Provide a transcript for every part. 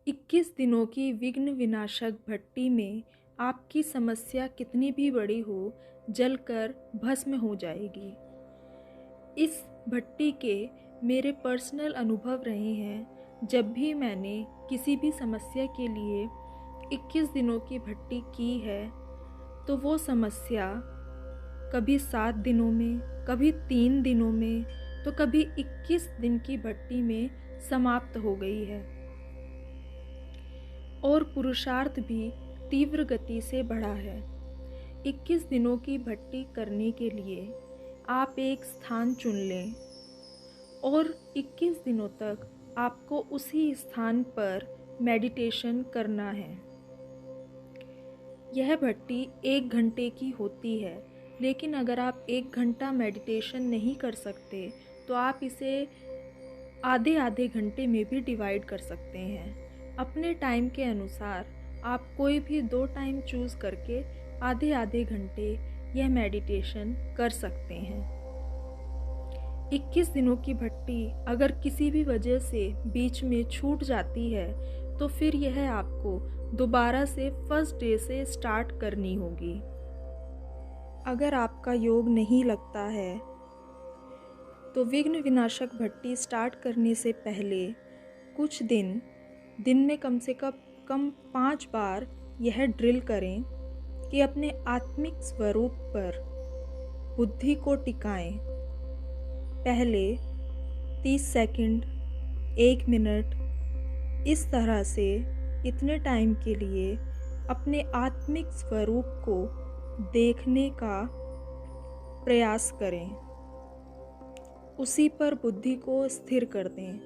21 दिनों की विघ्न विनाशक भट्टी में आपकी समस्या कितनी भी बड़ी हो, जलकर भस्म हो जाएगी। इस भट्टी के मेरे पर्सनल अनुभव रहे हैं। जब भी मैंने किसी भी समस्या के लिए 21 दिनों की भट्टी की है, तो वो समस्या कभी 7 दिनों में, कभी 3 दिनों में, तो कभी 21 दिन की भट्टी में समाप्त हो गई है। और पुरुषार्थ भी तीव्र गति से बढ़ा है। 21 दिनों की भट्टी करने के लिए आप एक स्थान चुन लें और 21 दिनों तक आपको उसी स्थान पर मेडिटेशन करना है। यह भट्टी 1 घंटे की होती है, लेकिन अगर आप 1 घंटा मेडिटेशन नहीं कर सकते तो आप इसे आधे आधे घंटे में भी डिवाइड कर सकते हैं। अपने टाइम के अनुसार आप कोई भी 2 टाइम चूज़ करके आधे आधे घंटे यह मेडिटेशन कर सकते हैं। 21 दिनों की भट्टी अगर किसी भी वजह से बीच में छूट जाती है तो फिर यह आपको दोबारा से फर्स्ट डे से स्टार्ट करनी होगी। अगर आपका योग नहीं लगता है तो विघ्न विनाशक भट्टी स्टार्ट करने से पहले कुछ दिन में कम से कम 5 बार यह ड्रिल करें कि अपने आत्मिक स्वरूप पर बुद्धि को टिकाएं। पहले 30 सेकंड, 1 मिनट, इस तरह से इतने टाइम के लिए अपने आत्मिक स्वरूप को देखने का प्रयास करें। उसी पर बुद्धि को स्थिर कर दें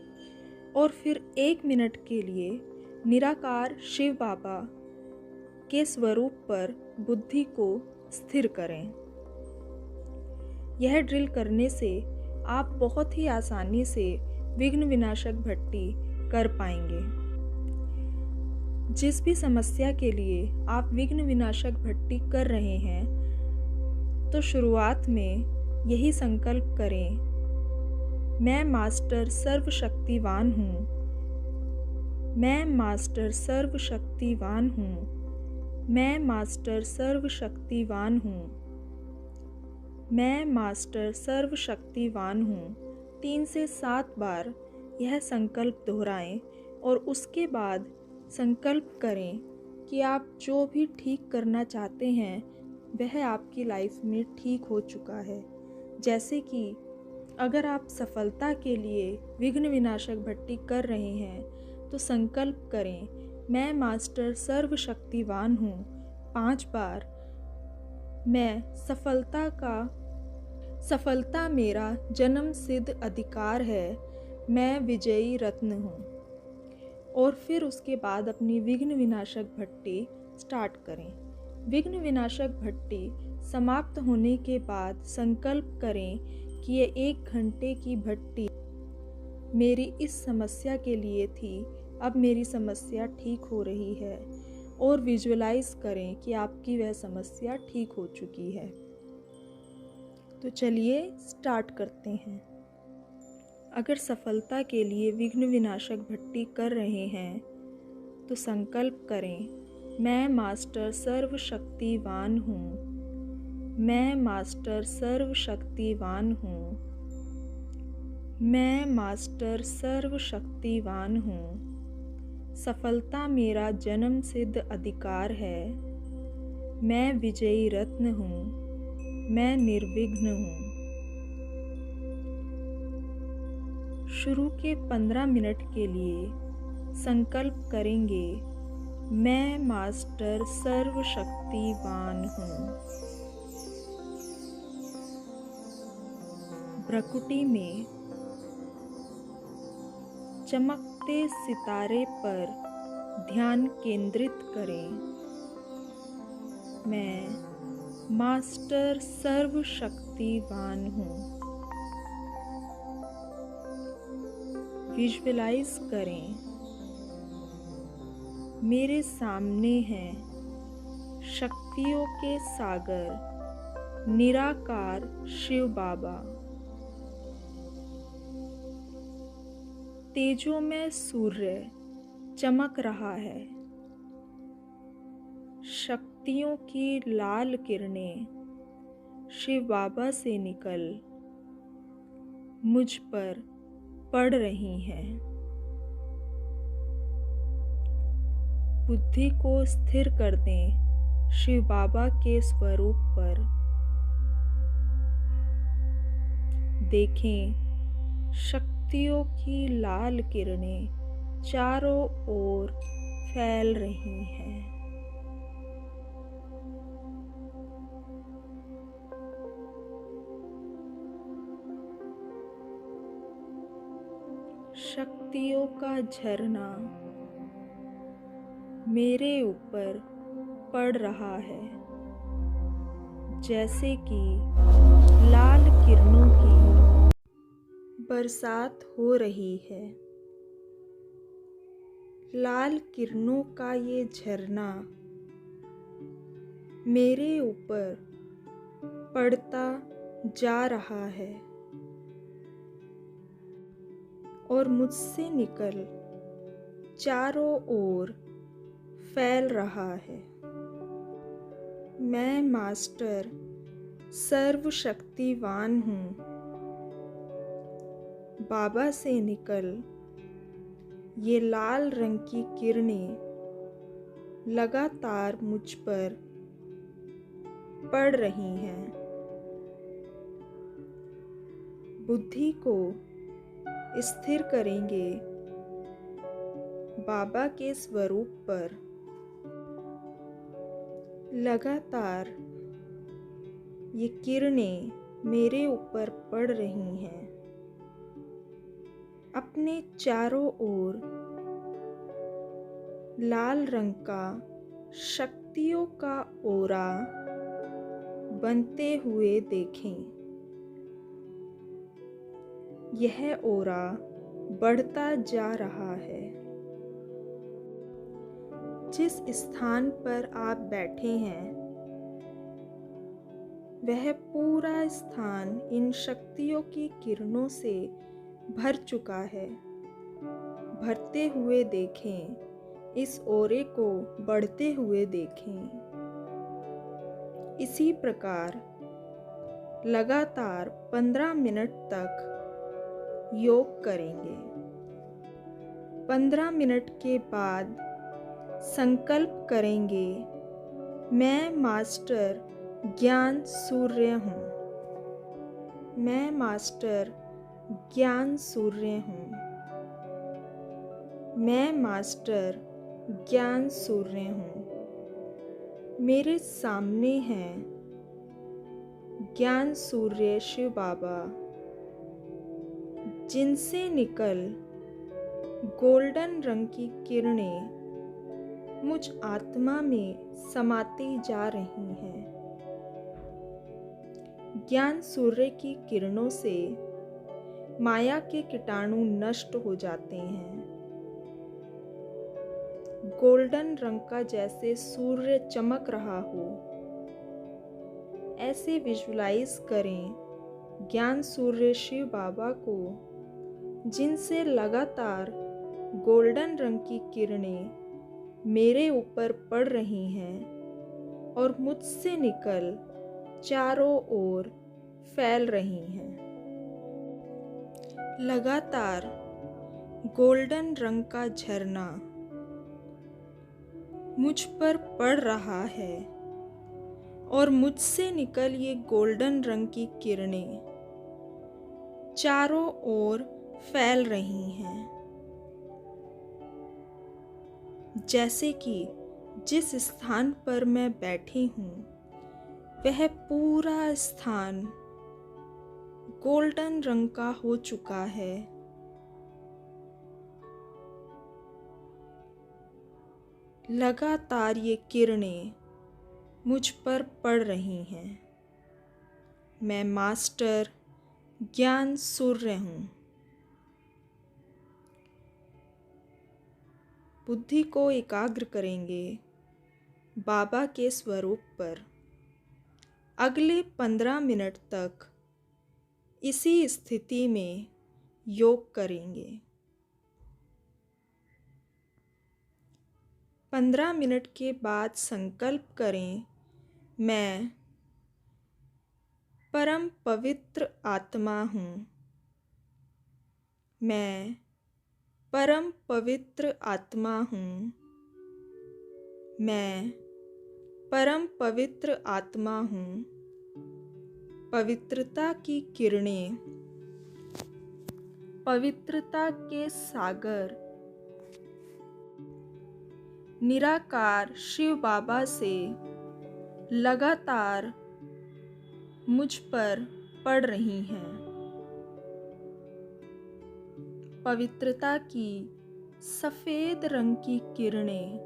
और फिर 1 मिनट के लिए निराकार शिव बाबा के स्वरूप पर बुद्धि को स्थिर करें। यह ड्रिल करने से आप बहुत ही आसानी से विघ्न विनाशक भट्टी कर पाएंगे। जिस भी समस्या के लिए आप विघ्न विनाशक भट्टी कर रहे हैं, तो शुरुआत में यही संकल्प करें, मैं मास्टर सर्वशक्तिवान हूँ। मैं मास्टर सर्वशक्तिवान हूँ। मैं मास्टर सर्वशक्तिवान हूँ। मैं मास्टर सर्वशक्तिवान हूँ। 3 से 7 बार यह संकल्प दोहराएं और उसके बाद संकल्प करें कि आप जो भी ठीक करना चाहते हैं वह आपकी लाइफ में ठीक हो चुका है। जैसे कि अगर आप सफलता के लिए विघ्न विनाशक भट्टी कर रहे हैं तो संकल्प करें, मैं मास्टर सर्वशक्तिवान हूँ 5 बार। मैं सफलता मेरा जन्म सिद्ध अधिकार है। मैं विजयी रत्न हूँ। और फिर उसके बाद अपनी विघ्न विनाशक भट्टी स्टार्ट करें। विघ्न विनाशक भट्टी समाप्त होने के बाद संकल्प करें कि ये 1 घंटे की भट्टी मेरी इस समस्या के लिए थी। अब मेरी समस्या ठीक हो रही है और विजुअलाइज करें कि आपकी वह समस्या ठीक हो चुकी है। तो चलिए स्टार्ट करते हैं। अगर सफलता के लिए विघ्न विनाशक भट्टी कर रहे हैं तो संकल्प करें, मैं मास्टर सर्वशक्तिवान हूँ। मैं मास्टर सर्वशक्तिवान हूँ। मैं मास्टर सर्वशक्तिवान हूँ। सफलता मेरा जन्म सिद्ध अधिकार है। मैं विजयी रत्न हूँ। मैं निर्विघ्न हूँ। शुरू के 15 मिनट के लिए संकल्प करेंगे, मैं मास्टर सर्वशक्तिवान हूँ। प्रकृति में चमकते सितारे पर ध्यान केंद्रित करें। मैं मास्टर सर्वशक्तिवान हूँ। विजुअलाइज करें, मेरे सामने हैं शक्तियों के सागर निराकार शिव बाबा। तेजोमय सूर्य चमक रहा है। शक्तियों की लाल किरणें शिव बाबा से निकल मुझ पर पड़ रही हैं। बुद्धि को स्थिर कर दें शिव बाबा के स्वरूप पर। देखें, शक्तियों की लाल किरणें चारों ओर फैल रही हैं। शक्तियों का झरना मेरे ऊपर पड़ रहा है, जैसे कि लाल किरणों की बरसात हो रही है। लाल किरणों का ये झरना मेरे ऊपर पड़ता जा रहा है और मुझसे निकल चारों ओर फैल रहा है। मैं मास्टर सर्वशक्तिवान हूँ। बाबा से निकल ये लाल रंग की किरणें लगातार मुझ पर पड़ रही हैं। बुद्धि को स्थिर करेंगे बाबा के स्वरूप पर। लगातार ये किरणें मेरे ऊपर पड़ रही हैं। अपने चारों ओर लाल रंग का शक्तियों का ओरा बनते हुए देखें। यह ओरा बढ़ता जा रहा है। जिस स्थान पर आप बैठे हैं, वह पूरा स्थान इन शक्तियों की किरणों से भर चुका है। भरते हुए देखें, इस ओरे को बढ़ते हुए देखें। इसी प्रकार लगातार 15 मिनट तक योग करेंगे। 15 मिनट के बाद संकल्प करेंगे, मैं मास्टर ज्ञान सूर्य हूँ। मैं मास्टर ज्ञान सूर्य हूँ। मैं मास्टर ज्ञान सूर्य हूँ। मेरे सामने हैं ज्ञान सूर्य शिव बाबा, जिनसे निकल गोल्डन रंग की किरणें मुझ आत्मा में समाती जा रही हैं। ज्ञान सूर्य की किरणों से माया के कीटाणु नष्ट हो जाते हैं। गोल्डन रंग का जैसे सूर्य चमक रहा हो, ऐसे विजुलाइज करें ज्ञान सूर्य शिव बाबा को, जिनसे लगातार गोल्डन रंग की किरणें मेरे ऊपर पड़ रही हैं और मुझसे निकल चारों ओर फैल रही हैं। लगातार गोल्डन रंग का झरना मुझ पर पड़ रहा है और मुझसे निकल ये गोल्डन रंग की किरणें चारों ओर फैल रही हैं। जैसे कि जिस स्थान पर मैं बैठी हूँ, वह पूरा स्थान गोल्डन रंग का हो चुका है। लगातार ये किरणें मुझ पर पड़ रही हैं। मैं मास्टर ज्ञान सूर्य हूँ। बुद्धि को एकाग्र करेंगे बाबा के स्वरूप पर। अगले 15 मिनट तक इसी स्थिति में योग करेंगे। 15 मिनट के बाद संकल्प करें, मैं परम पवित्र आत्मा हूँ। मैं परम पवित्र आत्मा हूँ। मैं परम पवित्र आत्मा हूँ। पवित्रता की किरणें, पवित्रता के सागर, निराकार शिव बाबा से लगातार मुझ पर पड़ रही हैं। पवित्रता की सफ़ेद रंग की किरणें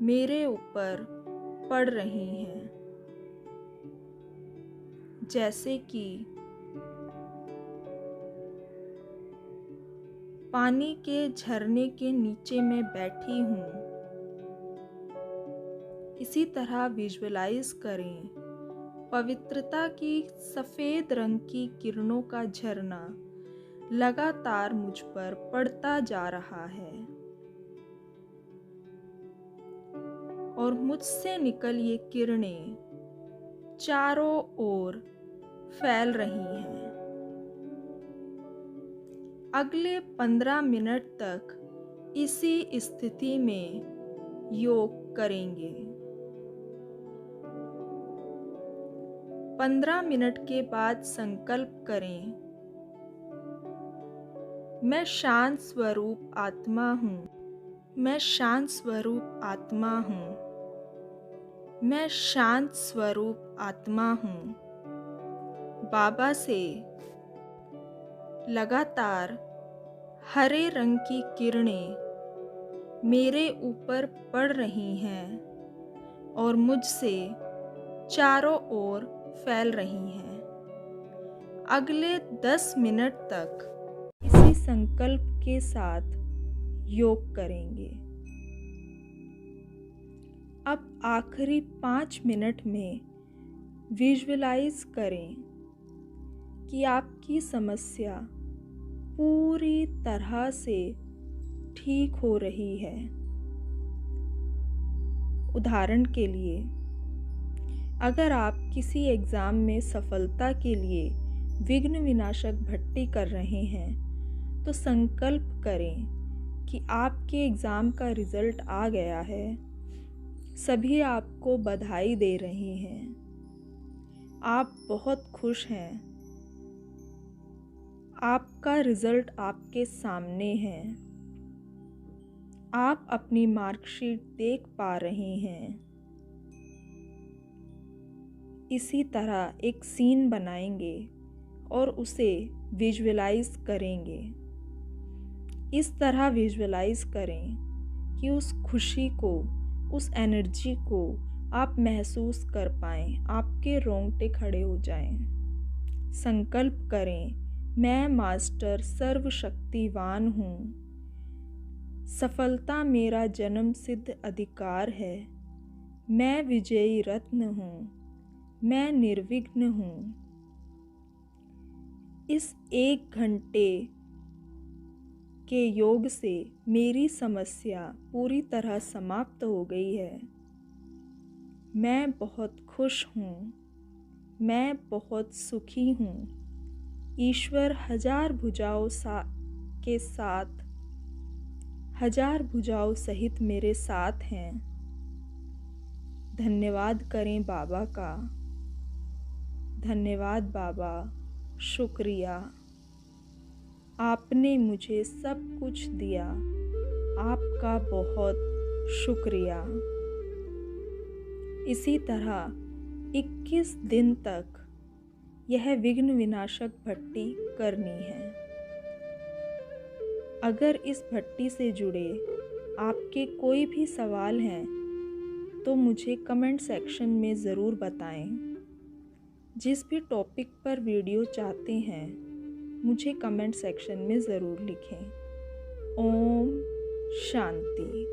मेरे ऊपर पड़ रही हैं, जैसे कि पानी के झरने के नीचे मैं बैठी हूँ। इसी तरह विजुअलाइज करें, पवित्रता की सफ़ेद रंग की किरणों का झरना लगातार मुझ पर पड़ता जा रहा है और मुझसे निकल ये किरणें चारों ओर फैल रही हैं। अगले 15 मिनट तक इसी स्थिति में योग करेंगे। 15 मिनट के बाद संकल्प करें, मैं शांत स्वरूप आत्मा हूँ। मैं शांत स्वरूप आत्मा हूँ। मैं शांत स्वरूप आत्मा हूँ। बाबा से लगातार हरे रंग की किरणें मेरे ऊपर पड़ रही हैं और मुझसे चारों ओर फैल रही हैं। अगले 10 मिनट तक इसी संकल्प के साथ योग करेंगे। अब आखिरी 5 मिनट में विजुअलाइज करें कि आपकी समस्या पूरी तरह से ठीक हो रही है। उदाहरण के लिए, अगर आप किसी एग्ज़ाम में सफलता के लिए विघ्न विनाशक भट्टी कर रहे हैं, तो संकल्प करें कि आपके एग्ज़ाम का रिज़ल्ट आ गया है। सभी आपको बधाई दे रहे हैं। आप बहुत खुश हैं। आपका रिज़ल्ट आपके सामने है। आप अपनी मार्कशीट देख पा रहे हैं। इसी तरह एक सीन बनाएंगे और उसे विजुअलाइज करेंगे। इस तरह विजुअलाइज करें कि उस खुशी को, उस एनर्जी को आप महसूस कर पाएँ, आपके रोंगटे खड़े हो जाएं। संकल्प करें, मैं मास्टर सर्वशक्तिवान हूँ। सफलता मेरा जन्म सिद्ध अधिकार है। मैं विजयी रत्न हूँ। मैं निर्विघ्न हूँ। इस 1 घंटे के योग से मेरी समस्या पूरी तरह समाप्त हो गई है। मैं बहुत खुश हूँ। मैं बहुत सुखी हूँ। ईश्वर 1000 भुजाओं के साथ, 1000 भुजाओं सहित मेरे साथ हैं। धन्यवाद करें बाबा का। धन्यवाद बाबा, शुक्रिया। आपने मुझे सब कुछ दिया। आपका बहुत शुक्रिया। इसी तरह 21 दिन तक यह विघ्न विनाशक भट्टी करनी है। अगर इस भट्टी से जुड़े आपके कोई भी सवाल हैं तो मुझे कमेंट सेक्शन में ज़रूर बताएं। जिस भी टॉपिक पर वीडियो चाहते हैं मुझे कमेंट सेक्शन में ज़रूर लिखें। ओम शांति।